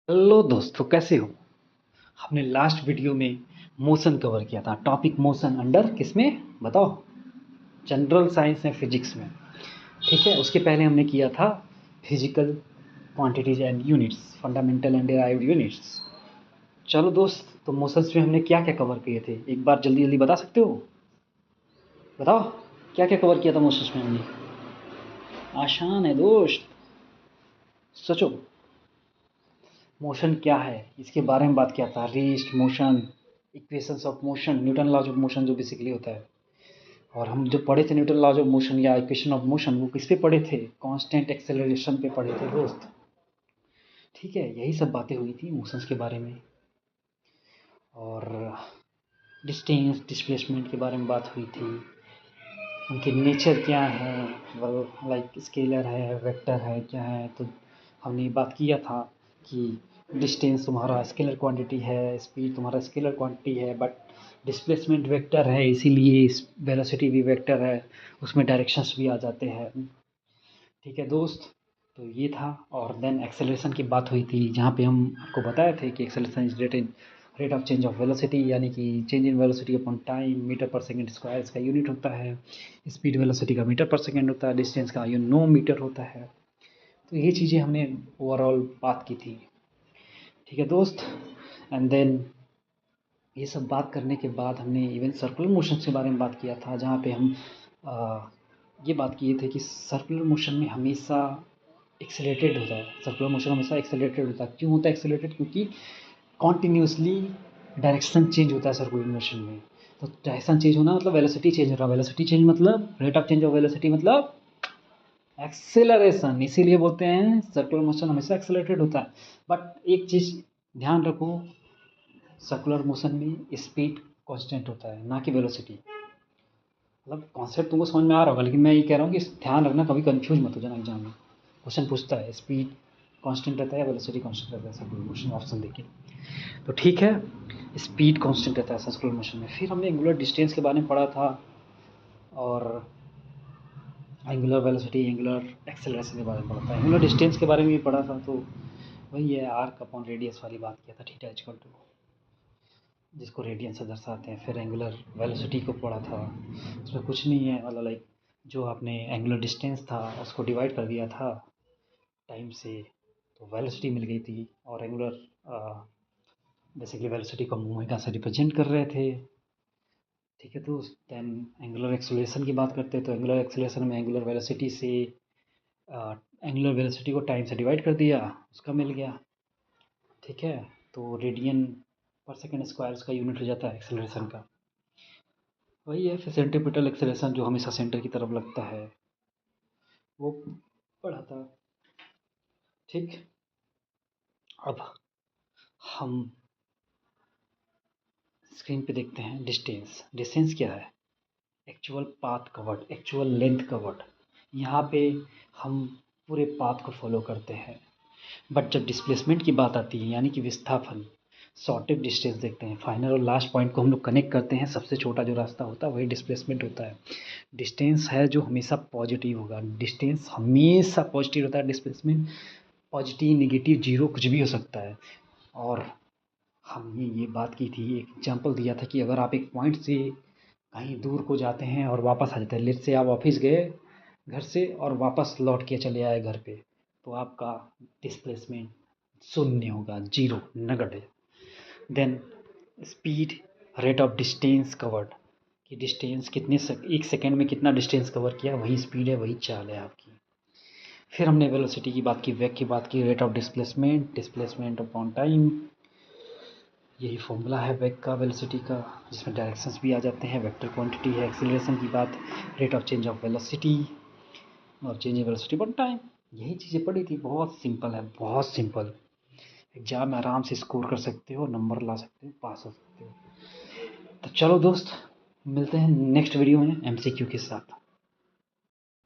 Hello दोस्तों, कैसे हो। हमने लास्ट वीडियो में मोशन कवर किया था। टॉपिक मोशन अंडर किसमें बताओ। जनरल साइंस में, फिजिक्स में। ठीक है, उसके पहले हमने किया था physical quantities and units, fundamental and derived units. चलो दोस्त, तो मोशंस में हमने क्या क्या कवर किए थे, एक बार जल्दी जल्दी बता सकते हो। बताओ क्या क्या कवर किया था मोशंस में हमने। आसान है दोस्त, सोचो। मोशन क्या है इसके बारे में बात किया था। Rest motion, equations of motion, Newton laws of motion जो बेसिकली होता है। और हम जो पढ़े थे न्यूटन लॉज ऑफ मोशन या इक्वेशन ऑफ मोशन, वो किस पे पढ़े थे, कांस्टेंट एक्सेलरेशन पे पढ़े थे दोस्त। ठीक है, यही सब बातें हुई थी मोशंस के बारे में। और डिस्टेंस डिस्प्लेसमेंट के बारे में बात हुई थी। उनके नेचर क्या है, लाइक स्केलर है, वेक्टर है, क्या है। तो हमने बात किया था कि डिस्टेंस तुम्हारा स्केलर क्वांटिटी है, स्पीड तुम्हारा स्केलर क्वांटिटी है, बट डिस्प्लेसमेंट वेक्टर है, इसीलिए वेलोसिटी भी वेक्टर है, उसमें डायरेक्शंस भी आ जाते हैं। ठीक है दोस्त, तो ये था। और देन एक्सेलरेशन की बात हुई थी, जहाँ पे हम आपको बताए थे कि acceleration is rate of change of velocity, यानी कि change in velocity upon time, metre पर सेकंड स्क्वायर इसका यूनिट होता है। स्पीड वेलोसिटी का मीटर पर सेकंड होता है, डिस्टेंस का मीटर होता है। तो ये चीज़ें हमने ओवरऑल बात की थी। ठीक है दोस्त, एंड देन ये सब बात करने के बाद हमने इवन सर्कुलर मोशन के बारे में बात किया था, जहाँ पे हम ये बात किए थे कि सर्कुलर मोशन में हमेशा एक्सेलरेटेड होता है। सर्कुलर मोशन हमेशा एक्सेलरेटेड होता है। क्यों होता है एक्सेलरेटेड? क्योंकि कॉन्टिन्यूसली डायरेक्शन चेंज होता है सर्कुलर मोशन में। तो डायरेक्शन चेंज होना मतलब वेलोसिटी चेंज हो रहा है, वेलोसिटी चेंज मतलब rate of change of velocity मतलब एक्सेलरेशन। इसीलिए बोलते हैं सर्कुलर मोशन हमेशा एक्सेलरेटेड होता है। बट एक चीज़ ध्यान रखो, सर्कुलर मोशन में स्पीड कांस्टेंट होता है, ना कि वेलोसिटी। मतलब कॉन्सेप्ट तुमको समझ में आ रहा होगा, लेकिन मैं ये कह रहा हूँ कि ध्यान रखना, कभी कंफ्यूज मत हो जाना एग्जाम में। क्वेश्चन पूछता है स्पीड कांस्टेंट रहता है या वेलोसिटी कांस्टेंट रहता है सर्कुलर मोशन, ऑप्शन देखिए। तो ठीक है, स्पीड कांस्टेंट रहता है सर्कुलर मोशन में। फिर हमने एंगुलर डिस्टेंस के बारे में पढ़ा था, और एंगुलर वेलोसिटी, एंगुलर एक्सेलरेशन के बारे में पढ़ा था। एंगुलर डिस्टेंस के बारे में भी पढ़ा था। तो वही है, आर्क अपॉन रेडियस वाली बात किया था, थीटा इक्वल टू, जिसको रेडियन से दर्शाते हैं। फिर एंगुलर वेलोसिटी को पढ़ा था। उसमें कुछ नहीं है, मतलब लाइक जो आपने एंगुलर डिस्टेंस था उसको डिवाइड कर दिया था टाइम से, तो वेलोसिटी मिल गई थी। और एंगुलर बेसिकली वेलोसिटी को ओमेगा से रिप्रेजेंट कर रहे थे। ठीक है, तो देन एंगुलर एक्सेलरेशन की बात करते हैं, तो एंगुलर एक्सेलरेशन में एंगुलर वेलोसिटी से एंगुलर वेलोसिटी को टाइम से डिवाइड कर दिया, उसका मिल गया। ठीक है, तो रेडियन पर सेकेंड स्क्वायर उसका यूनिट हो जाता है एक्सेलरेशन का। वही है, फिर सेंट्रीपिटल एक्सेलरेशन जो हमेशा सेंटर की तरफ लगता है, वो पढ़ा था। ठीक, अब हम स्क्रीन पे देखते हैं डिस्टेंस। डिस्टेंस क्या है? Actual path covered, actual length covered. यहाँ पे हम पूरे पाथ को फॉलो करते हैं। बट जब डिस्प्लेसमेंट की बात आती है, यानी कि विस्थापन, शॉर्टेज डिस्टेंस देखते हैं, फाइनल और लास्ट पॉइंट को हम लोग कनेक्ट करते हैं, सबसे छोटा जो रास्ता होता है वही डिस्प्लेसमेंट होता है। डिस्टेंस है जो हमेशा पॉजिटिव होगा, डिस्टेंस हमेशा पॉजिटिव होता है। डिस्प्लेसमेंट पॉजिटिव, निगेटिव, जीरो कुछ भी हो सकता है। और हमने ये बात की थी, एक एग्जांपल दिया था कि अगर आप एक पॉइंट से कहीं दूर को जाते हैं और वापस आ जाते हैं, लेट से आप ऑफिस गए घर से और वापस लौट के चले आए घर पे, तो आपका डिस्प्लेसमेंट शून्य होगा, जीरो, नगण्य। Then speed, rate of distance covered, कि डिस्टेंस कितने एक सेकेंड में कितना डिस्टेंस कवर किया, वही स्पीड है, वही चाल है आपकी। फिर हमने वेलोसिटी की बात की, वेग की बात की, rate of displacement, displacement upon time, यही फॉर्मूला है वेग का, वेलोसिटी का, जिसमें डायरेक्शंस भी आ जाते हैं। वेक्टर क्वांटिटी है। एक्सीलरेशन की बात, rate of change of velocity और change in velocity upon time. यही चीज़ें पढ़ी थी। बहुत सिंपल है, बहुत सिंपल। एग्जाम में आराम से स्कोर कर सकते हो, नंबर ला सकते हो, पास हो सकते हो। तो चलो दोस्त, मिलते हैं नेक्स्ट वीडियो में एमसीक्यू के साथ।